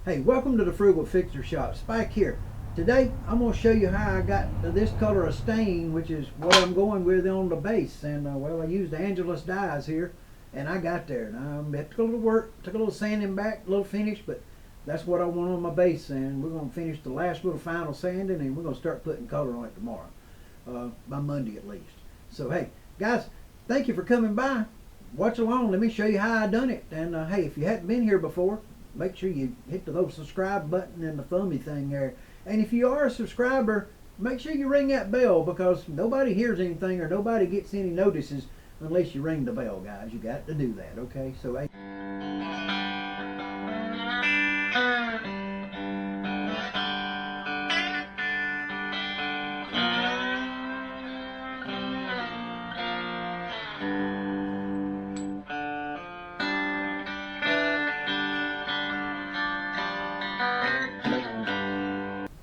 Hey, welcome to the Frugal Fixer shop. Spike here. Today I'm going to show you how I got this color of stain, which is what I'm going with on the base. And well, I used the Angelus dyes here, and I got there. Now it took a little work, took a little sanding back, a little finish, but that's what I want on my base. And we're going to finish the last little final sanding, and we're going to start putting color on it tomorrow, by Monday at least. So hey, guys, thank you for coming by. Watch along. Let me show you how I done it. And hey, if you hadn't been here before, make sure you hit the little subscribe button and the thumby thing there. And if you are a subscriber, make sure you ring that bell, because nobody hears anything or nobody gets any notices unless you ring the bell, guys. You got to do that, okay? So hey.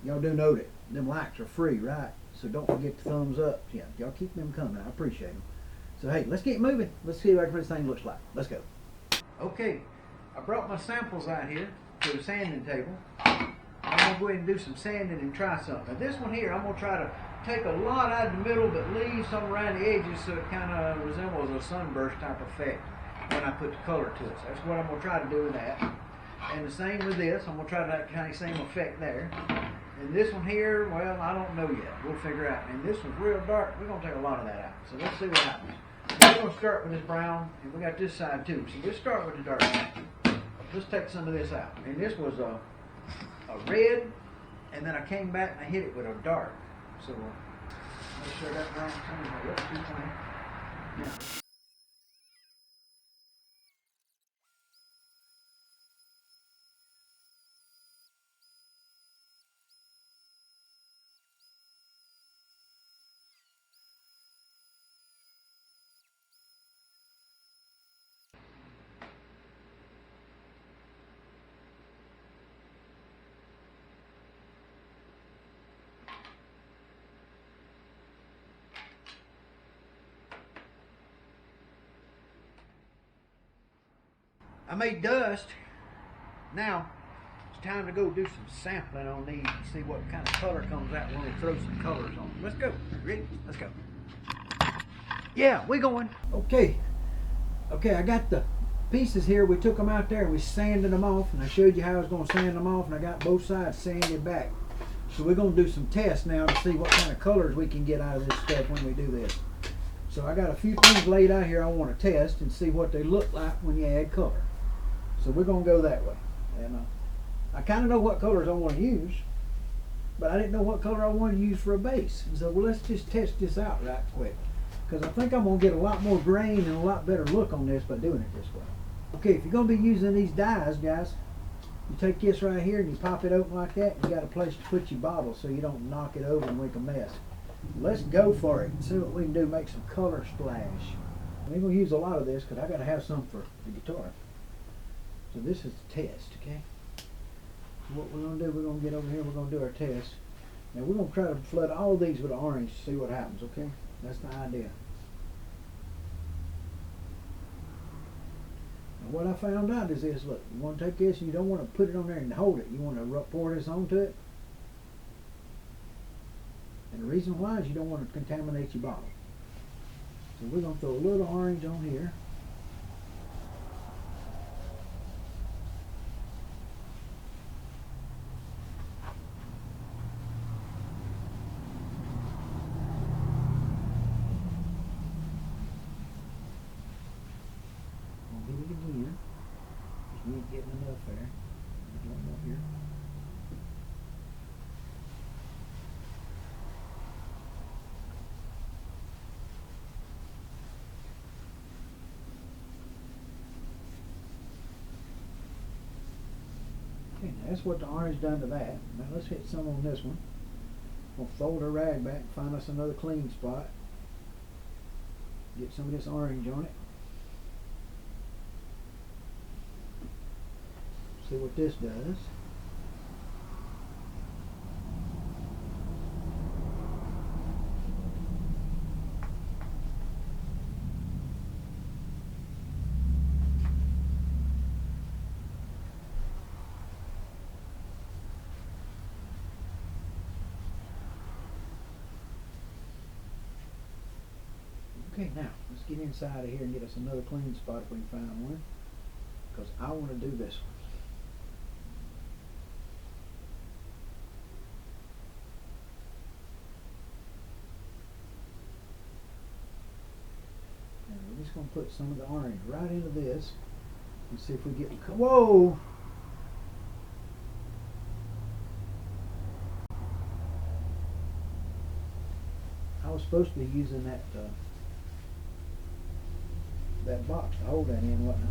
Y'all do know that them likes are free, right? So don't forget the thumbs up. Yeah, y'all keep them coming. I appreciate them. So hey, let's get moving. Let's see what this thing looks like. Let's go. Okay, I brought my samples out here to the sanding table. I'm gonna go ahead and do some sanding and try something. Now this one here, I'm gonna try to take a lot out of the middle, but leave some around the edges so it kind of resembles a sunburst type effect when I put the color to it. So that's what I'm gonna try to do with that. And the same with this. I'm gonna try that kind of same effect there. And this one here, well, I don't know yet. We'll figure out. And this one's real dark. We're going to take a lot of that out. So let's see what happens. We're going to start with this brown, and we got this side too. So let's start with the dark one. Let's take some of this out. And this was a red, and then I came back and I hit it with a dark. So make sure that brown comes up too plain. Now, I made dust. Now it's time to go do some sampling on these and see what kind of color comes out when we throw some colors on them. Let's go. Ready? Let's go. Yeah, we going. Okay, I got the pieces here. We took them out there and we sanded them off, and I showed you how I was going to sand them off, and I got both sides sanded back. So we're going to do some tests now to see what kind of colors we can get out of this stuff when we do this. So I got a few things laid out here I want to test and see what they look like when you add color. So we're going to go that way. And I kind of know what colors I want to use, but I didn't know what color I want to use for a base. And so, well, let's just test this out right quick, because I think I'm going to get a lot more grain and a lot better look on this by doing it this way. Okay, if you're going to be using these dyes, guys, you take this right here and you pop it open like that. You got a place to put your bottle so you don't knock it over and make a mess. Let's go for it and see what we can do. Make some color splash. We're going to use a lot of this because I got to have some for the guitar. So this is the test, okay? So what we're going to do, we're going to get over here, we're going to do our test. Now we're going to try to flood all these with orange to see what happens, okay? That's the idea. Now what I found out is this, look, you want to take this and you don't want to put it on there and hold it. You want to pour this onto it. And the reason why is you don't want to contaminate your bottle. So we're going to throw a little orange on here. We ain't getting enough there. There's one more here. Okay, now that's what the orange done to that. Now let's hit some on this one. We'll fold our rag back and find us another clean spot. Get some of this orange on it. See what this does. Okay, now let's get inside of here and get us another clean spot if we can find one, because I want to do this one. And we're just going to put some of the orange right into this and see if we get, whoa! I was supposed to be using that that box to hold that in, wasn't I?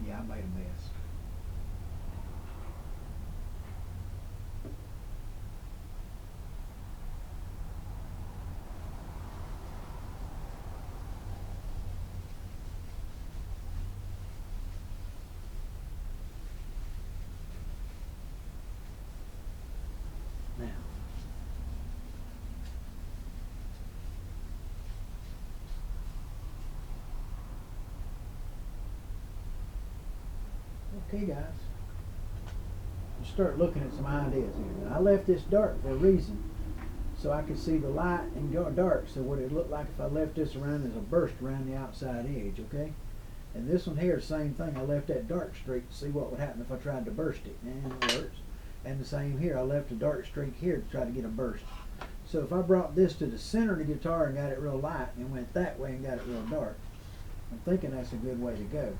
Yeah, I made a mess. Now, okay guys, let's start looking at some ideas here. Now, I left this dark for a reason, so I could see the light and go dark. So what it looked like if I left this around as a burst around the outside edge, okay? And this one here, same thing. I left that dark streak to see what would happen if I tried to burst it, and it works. And the same here, I left a dark streak here to try to get a burst. So if I brought this to the center of the guitar and got it real light and went that way and got it real dark, I'm thinking that's a good way to go.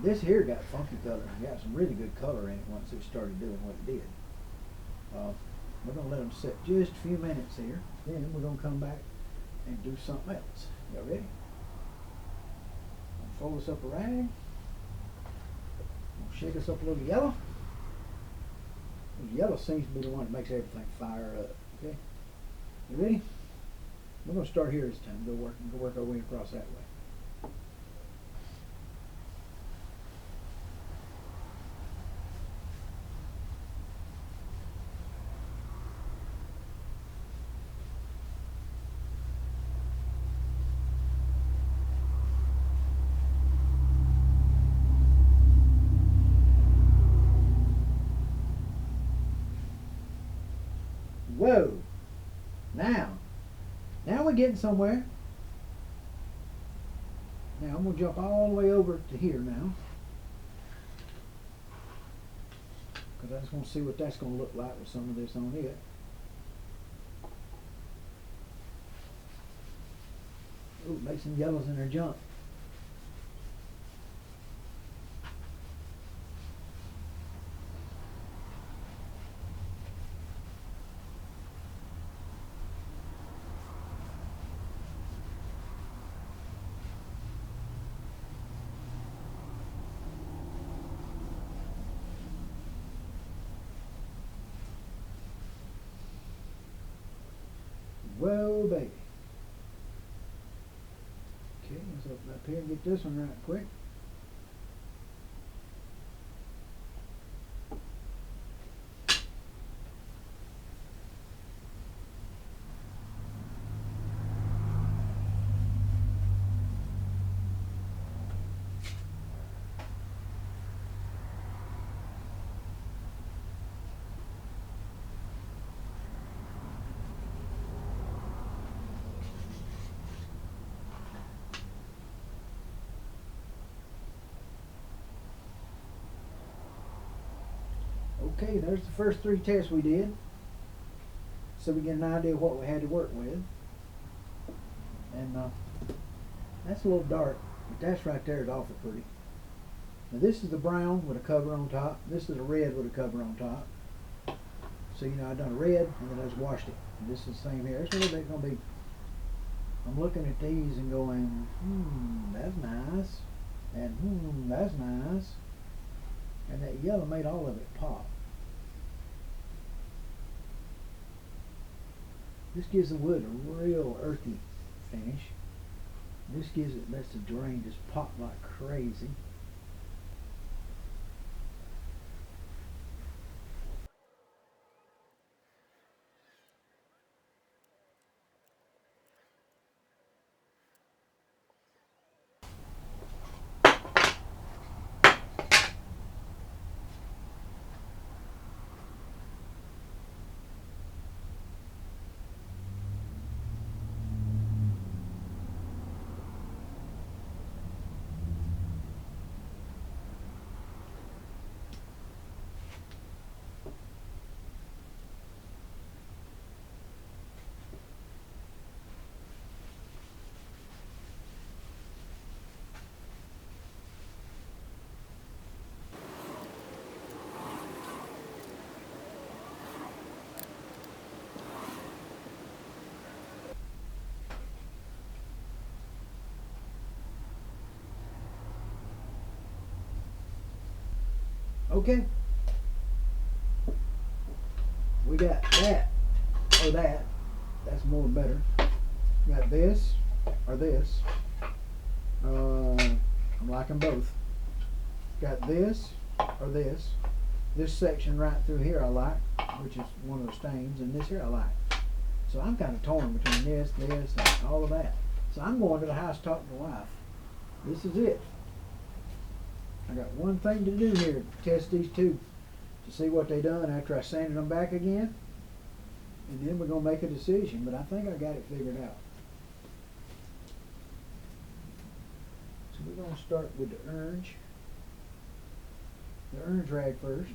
This here got funky color. It got some really good color in it once it started doing what it did. We're going to let them sit just a few minutes here. Then we're going to come back and do something else. Y'all ready? I'll fold this up a rag. I'll shake us up a little yellow. The yellow seems to be the one that makes everything fire up. Okay? You ready? We're going to start here this time. Go work our way across that way. Whoa! Now we're getting somewhere. Now I'm going to jump all the way over to here now, because I just want to see what that's going to look like with some of this on it. Ooh, make some yellows in there jump. Whoa, baby. Okay, let's open up here and get this one right quick. Okay, there's the first 3 tests we did, so we get an idea of what we had to work with. And that's a little dark, but that's right there is awful pretty. Now this is the brown with a cover on top. This is a red with a cover on top. So you know I done a red and then I just washed it. And this is the same here. It's a little bit gonna be. I'm looking at these and going, that's nice, and that's nice, and that yellow made all of it pop. This gives the wood a real earthy finish. This gives it, lets the drain just pop like crazy. Okay. We got that, or that. That's more better. We got this, or this. I'm liking both. Got this, or this. This section right through here I like, which is one of the stains, and this here I like. So I'm kind of torn between this, and all of that. So I'm going to the house talking to the wife. This is it. I got one thing to do here, test these two to see what they done after I sanded them back again, and then we're going to make a decision, but I think I got it figured out. So we're going to start with the orange rag first.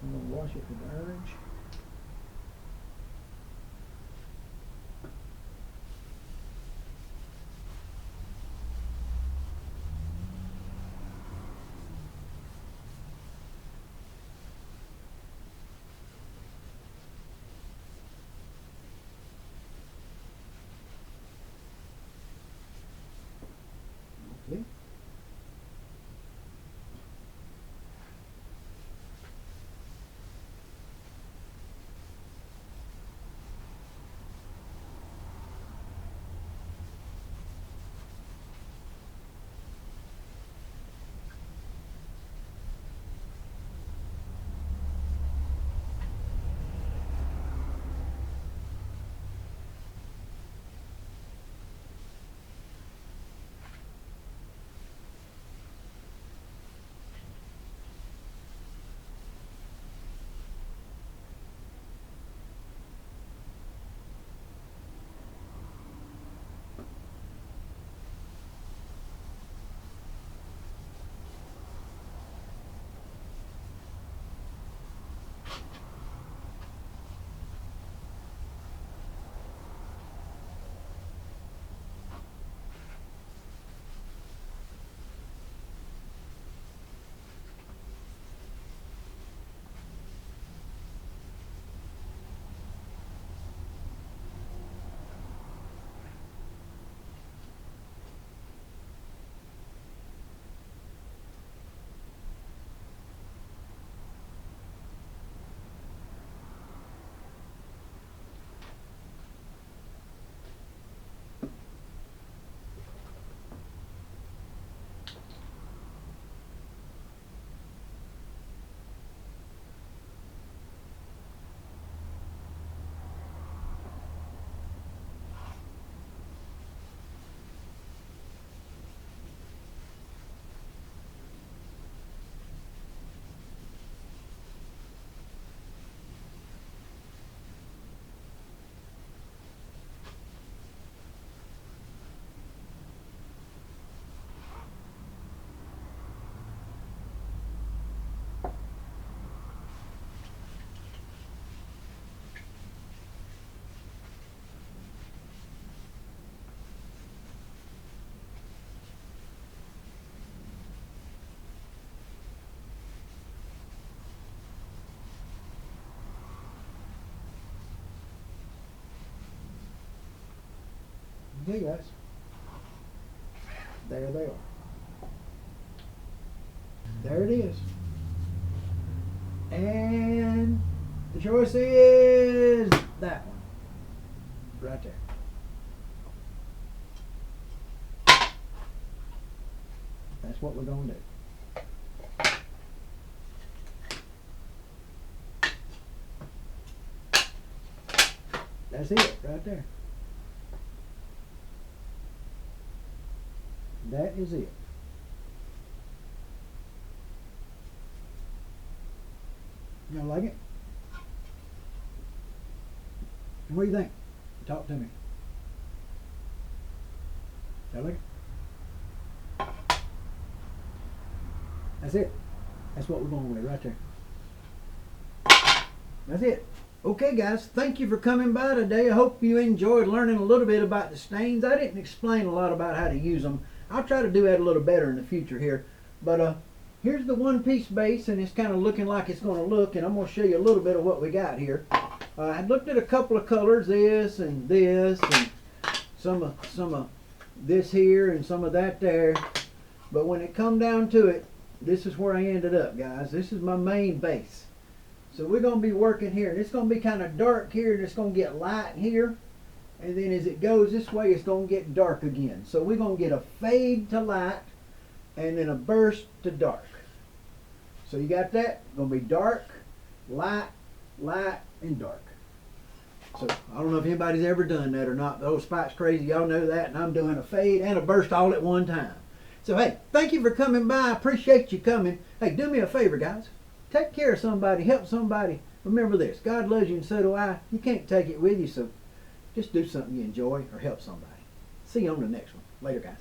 I'm going to wash it with the orange. Okay. Okay guys, there they are. There it is. And the choice is that one. Right there. That's what we're going to do. That's it, right there. That is it. Y'all like it? What do you think? Talk to me. Y'all like it? That's it. That's what we're going with right there. That's it. Okay guys, thank you for coming by today. I hope you enjoyed learning a little bit about the stains. I didn't explain a lot about how to use them. I'll try to do that a little better in the future here. But here's the one-piece base, and it's kind of looking like it's going to look, and I'm going to show you a little bit of what we got here. I looked at a couple of colors, this and some of this here and some of that there. But when it come down to it, this is where I ended up, guys. This is my main base. So we're going to be working here, and it's going to be kind of dark here, and it's going to get light here, and then as it goes this way, it's going to get dark again. So we're going to get a fade to light, and then a burst to dark. So you got that? It's going to be dark, light, light, and dark. So I don't know if anybody's ever done that or not. The old Spike's crazy, y'all know that, and I'm doing a fade and a burst all at one time. So hey, thank you for coming by. I appreciate you coming. Hey, do me a favor, guys. Take care of somebody, help somebody. Remember this, God loves you and so do I. You can't take it with you, so just do something you enjoy or help somebody. See you on the next one. Later, guys.